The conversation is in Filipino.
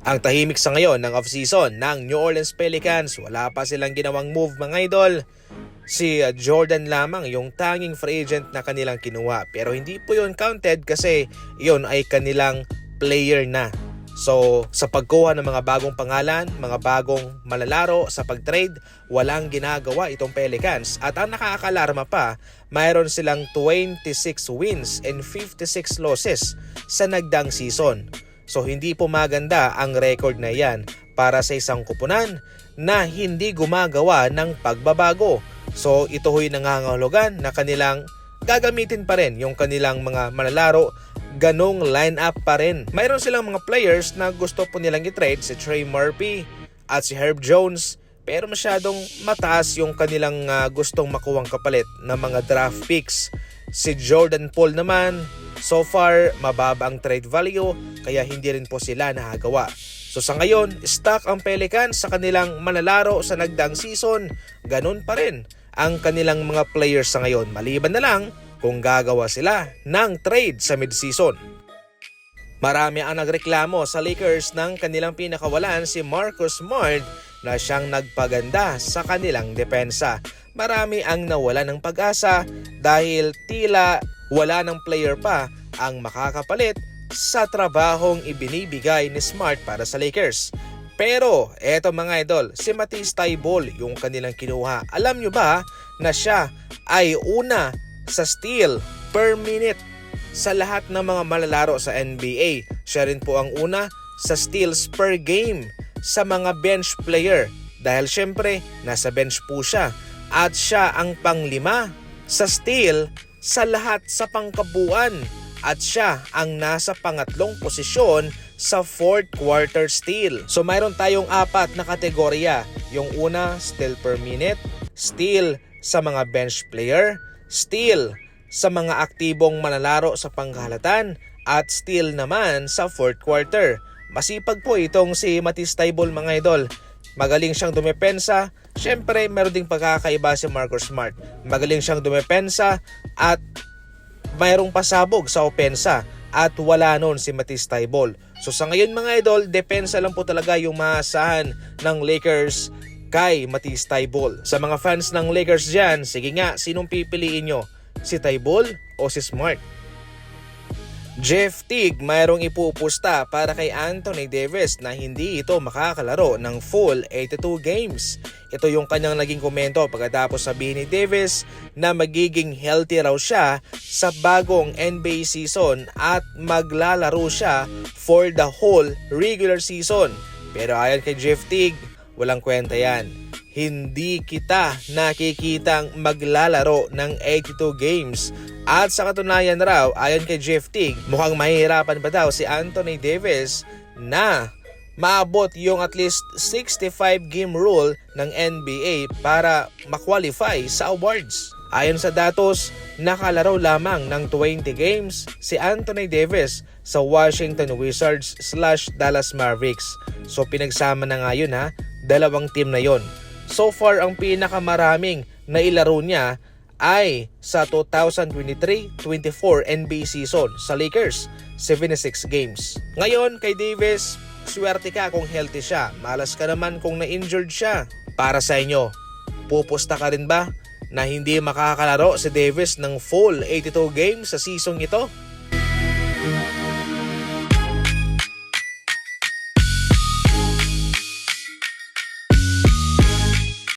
Ang tahimik sa ngayon ng off-season ng New Orleans Pelicans, wala pa silang ginawang move mga idol. Si Jordan lamang yung tanging free agent na kanilang kinuha, pero hindi po yun counted kasi yun ay kanilang player na. So sa pagkuha ng mga bagong pangalan, mga bagong malalaro sa pag-trade, walang ginagawa itong Pelicans. At ang nakakalarma pa, mayroon silang 26 wins and 56 losses sa nagdaang season. So hindi po maganda ang record na yan para sa isang kupunan na hindi gumagawa ng pagbabago. So ito ho'y nangangahulugan na kanilang gagamitin pa rin yung kanilang mga malalaro, ganong lineup pa rin. Mayroon silang mga players na gusto po nilang i-trade, si Trey Murphy at si Herb Jones, pero masyadong mataas yung kanilang gustong makuwang kapalit ng mga draft picks. Si Jordan Poole naman, so far mababa ang trade value kaya hindi rin po sila nakagawa. So sa ngayon, stuck ang Pelicans sa kanilang manlalaro sa nagdaang season. Ganun pa rin ang kanilang mga players sa ngayon, maliban na lang kung gagawa sila ng trade sa mid-season. Marami ang nagreklamo sa Lakers ng kanilang pinakawalan si Marcus Smart na siyang nagpaganda sa kanilang depensa. Marami ang nawala ng pag-asa dahil tila wala ng player pa ang makakapalit sa trabahong ibinibigay ni Smart para sa Lakers. Pero eto mga idol, si Matisse Thybulle yung kanilang kinuha. Alam nyo ba na siya ay una sa steal per minute sa lahat ng mga malalaro sa NBA? Siya rin po ang una sa steals per game sa mga bench player dahil syempre nasa bench po siya. At siya ang panglima sa steal sa lahat sa pangkabuuan. At siya ang nasa pangatlong posisyon sa fourth quarter steal. So mayroon tayong apat na kategorya. Yung una, steal per minute, steal sa mga bench player, steal sa mga aktibong manlalaro sa pangkalahatan, at steal naman sa fourth quarter. Masipag po itong si Matisse Thybulle mga idol. Magaling siyang dumepensa. Syempre meron ding pagkakaiba si Marcus Smart. Magaling siyang dumepensa at mayroong pasabog sa opensa at wala nun si Matisse Thybulle. So sa ngayon mga idol, depensa lang po talaga yung maasahan ng Lakers kay Matisse Thybulle. Sa mga fans ng Lakers dyan, sige nga, sinong pipiliin nyo? Si Thybulle o si Smart? Jeff Teague mayroong ipupusta para kay Anthony Davis na hindi ito makakalaro ng full 82 games. Ito yung kanyang naging komento pagkatapos sabihin ni Davis na magiging healthy raw siya sa bagong NBA season at maglalaro siya for the whole regular season. Pero ayon kay Jeff Teague, walang kwenta yan. Hindi kita nakikitang maglalaro ng 82 games. At sa katunayan raw, ayon kay Jeff Teague, mukhang mahihirapan pa daw si Anthony Davis na maabot yung at least 65 game rule ng NBA para ma-qualify sa awards. Ayon sa datos, nakalaro lamang ng 20 games si Anthony Davis sa Washington Wizards / Dallas Mavericks. So pinagsama na nga yun ha, dalawang team na yon. So far ang pinakamaraming nailaro niya ay sa 2023-24 NBA season sa Lakers, 76 games. Ngayon kay Davis, swerte ka kung healthy siya, malas ka naman kung na-injured siya. Para sa inyo, pupusta ka rin ba na hindi makakalaro si Davis ng full 82 games sa season ito?